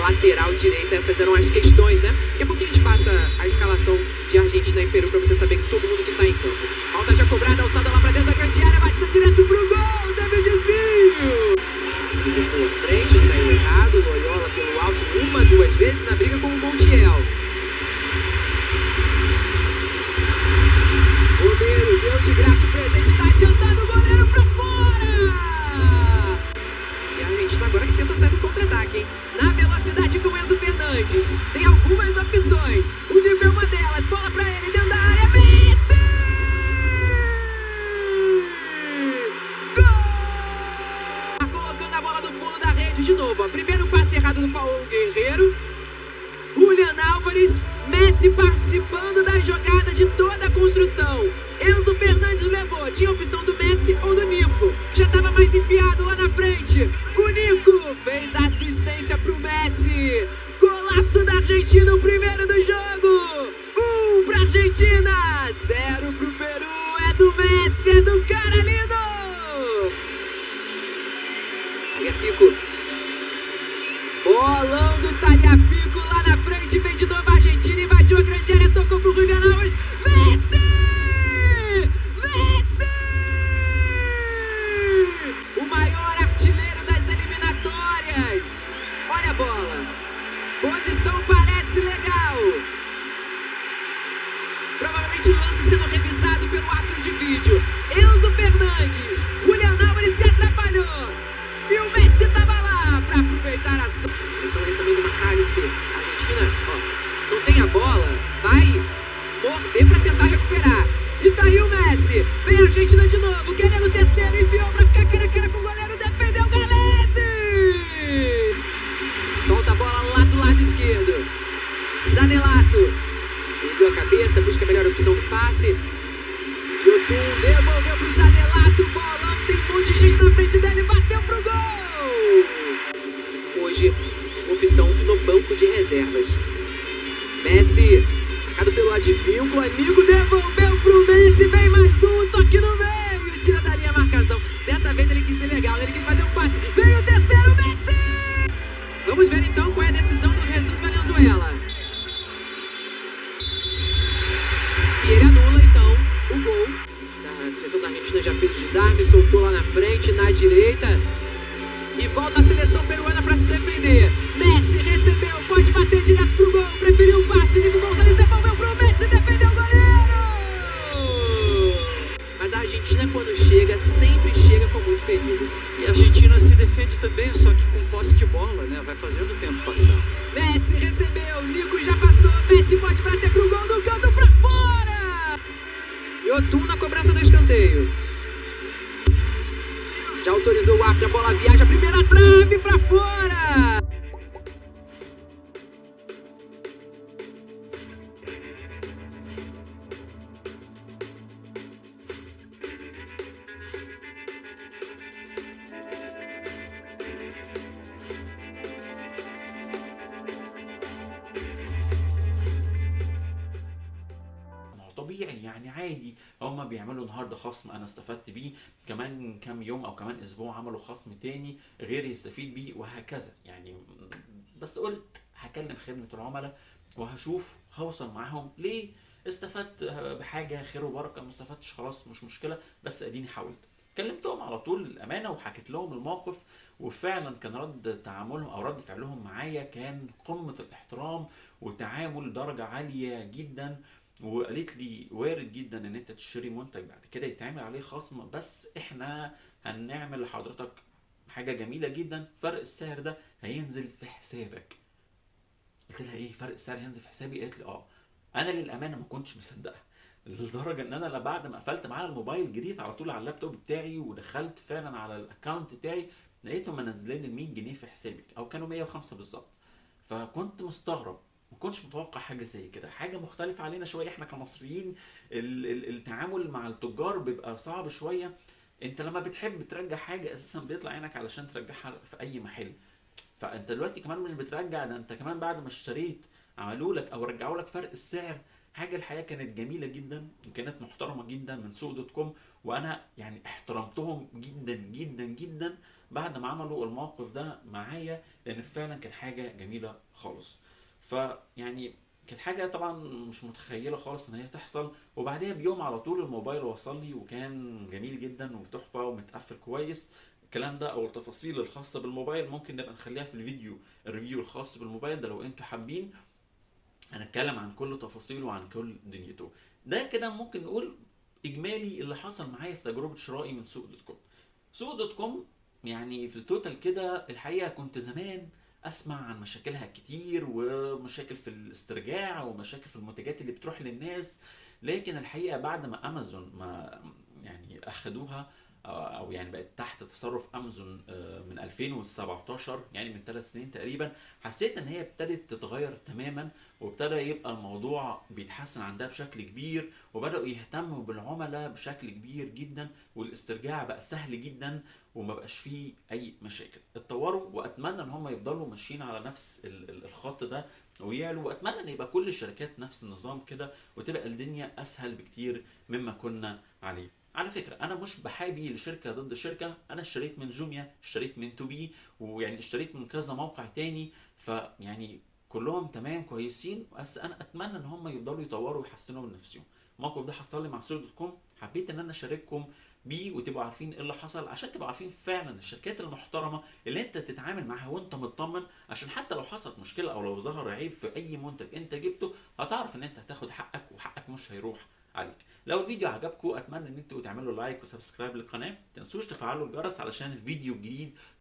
lateral direita. Essas eram as questões, né? Daqui a pouquinho a gente passa a escalação de Argentina e Peru pra você saber que todo mundo que tá em campo. Falta já cobrada, alçada lá pra dentro da grande área, batida direto pro gol, teve o desvio. Seguiu pela frente, saiu errado, Loyola pelo alto uma, duas vezes na briga com o Montiel. Romero deu de graça o presente, tá adiantando o goleiro pra fora! E a Argentina agora que tenta sair do contra-ataque, hein? Na velocidade com Enzo Fernandes. Tem algumas opções. O Nico é uma delas. Bola pra ele dentro da área. Messi! Gol! Tá colocando a bola no fundo da rede de novo. Ó. Primeiro passe errado do Paulo Guerreiro. Julian Álvares. Messi participando da jogada de toda a construção. Enzo Fernandes levou. Tinha a opção do Messi ou do Nico. Já estava mais enfiado lá na frente. O Nico fez assistência pro Messi. Golaço da Argentina, o primeiro do jogo. 1 pra Argentina, 0 pro Peru. É do Messi, é do Caralino. Tagliafico. Bolão do Tagliafico lá na frente. Vem de novo a Argentina, invadiu a grande área, tocou pro Julian Álvares. Messi! Messi! O maior artilheiro das eliminatórias. Olha a bola. Posição parece legal. Provavelmente o lance sendo revisado pelo árbitro de vídeo. Enzo Fernandes. Julian Álvares se atrapalhou. E o Messi tava lá pra aproveitar a sua. Pressão ali também do McAllister. A Argentina, ó, não tem a bola, vai morder pra tentar recuperar. E tá aí o Messi. Vem a Argentina de novo, querendo o terceiro, enviou pra ficar cara a cara com o goleiro, defendeu o Galese. Solta a bola lá do lado esquerdo. Zanelato. Ergueu a cabeça, busca a melhor opção do passe. Yotun devolveu pro Zanelato, bolão, tem um monte de gente na frente dele, bateu pro gol. Hoje, opção no banco de reservas. Messi, marcado pelo Advíncula, Nico devolveu pro Messi, vem mais um, toque no meio, tira da linha a marcação. Dessa vez ele quis ser legal, ele quis fazer um passe, vem o terceiro, Messi! Vamos ver então qual é a decisão do Jesus Valenzuela. E ele anula então o gol. A seleção da Argentina já fez o desarme, soltou lá na frente, na direita. E volta a seleção peruana para se defender. Messi recebeu, pode bater direto pro gol. Preferiu o passe, Nico Gonzalez devolveu pro Messi, defendeu o goleiro. Mas a Argentina quando chega, sempre chega com muito perigo. E a Argentina se defende também, só que com posse de bola, né? Vai fazendo o tempo passar. Messi recebeu, Nico já passou. Messi pode bater pro gol do canto pra fora. Yotun na cobrança do escanteio. Já autorizou o árbitro, a bola viaja, a primeira trave pra fora! طبيعي يعني عادي، هما بيعملوا النهارده خصم انا استفدت بيه، كمان كام يوم او كمان اسبوع عملوا خصم تاني غيري يستفيد بيه وهكذا يعني. بس قلت هكلم خدمة العملاء وهشوف هوصل معاهم ليه. استفدت بحاجة خير وبركة، ما استفدتش خلاص مش مشكلة، بس اديني حاولت. كلمتهم على طول الامانة وحكيت لهم الموقف، وفعلا كان رد تعاملهم او رد فعلهم معايا كان قمة الاحترام وتعامل درجة عالية جدا. وقالت لي وارد جدا ان انت تشتري منتج بعد كده يتعمل عليه خصم، بس احنا هنعمل لحضرتك حاجة جميلة جدا، فرق السعر ده هينزل في حسابك. قلت لها ايه فرق السعر هينزل في حسابي؟ قالت لي اه. انا للامانة ما كنتش مصدقها، لدرجة ان انا بعد ما قفلت معاها الموبايل جريت على طول على اللابتوب بتاعي ودخلت فعلا على الاكونت بتاعي، لقيتهم منزلين ال 100 جنيه في حسابي او كانوا 105 بالظبط. فكنت مستغرب، ما كنتش متوقع حاجه زي كده، حاجه مختلفه علينا شويه احنا كمصريين. التعامل مع التجار بيبقى صعب شويه. انت لما بتحب ترجع حاجه اساسا بيطلع عينك علشان ترجعها في اي محل، فانت دلوقتي كمان مش بترجع، ده انت كمان بعد ما اشتريت عملوا لك او رجعوا لك فرق السعر، حاجه الحقيقه كانت جميله جدا وكانت محترمه جدا من سوق دوت كوم، وانا يعني احترمتهم جدا جدا جدا بعد ما عملوا الموقف ده معايا، لان فعلا كانت حاجه جميله خالص. فيعني كانت حاجه طبعا مش متخيله خالص ان هي تحصل، وبعدها بيوم على طول الموبايل وصل لي وكان جميل جدا وتحفه ومتقفل كويس. الكلام ده او التفاصيل الخاصه بالموبايل ممكن نبقى نخليها في الفيديو الريفيو الخاص بالموبايل ده لو انتوا حابين هنتكلم عن كل تفاصيله وعن كل دنيته. ده كده ممكن نقول اجمالي اللي حصل معايا في تجربه شرائي من سوق دوت كوم. سوق دوت كوم يعني في التوتال كده الحقيقه كنت زمان اسمع عن مشاكلها كتير، ومشاكل في الاسترجاع ومشاكل في المنتجات اللي بتروح للناس، لكن الحقيقه بعد ما امازون ما يعني اخدوها او يعني بقت تحت تصرف امازون من 2017 يعني من 3 سنين تقريبا، حسيت ان هي ابتدت تتغير تماما، وابتدى يبقى الموضوع بيتحسن عندها بشكل كبير، وبداوا يهتموا بالعملاء بشكل كبير جدا، والاسترجاع بقى سهل جدا وما بقاش فيه اي مشاكل. اتطوروا واتمنى ان هم يفضلوا ماشيين على نفس الخط ده ويعلوا، واتمنى ان يبقى كل الشركات نفس النظام كده وتبقى الدنيا اسهل بكتير مما كنا عليه. على فكرة أنا مش بحابي لشركة ضد شركة، أنا اشتريت من جوميا، اشتريت من توبي، ويعني اشتريت من كذا موقع تاني، فيعني كلهم تمام كويسين، بس أنا أتمنى إن هم يفضلوا يطوروا ويحسنوا من نفسهم. الموقف ده حصل لي مع سوق دوت كوم، حبيت إن أنا أشارككم بيه وتبقوا عارفين إيه اللي حصل، عشان تبقوا عارفين فعلا الشركات المحترمة اللي أنت تتعامل معاها وأنت مطمن، عشان حتى لو حصلت مشكلة أو لو ظهر عيب في أي منتج أنت جبته هتعرف إن أنت هتاخد حقك وحقك مش هيروح عليك. لو الفيديو عجبكم اتمنى ان انتوا تعملوا لايك وسبسكرايب للقناه، متنسوش تفعلوا الجرس علشان الفيديو الجديد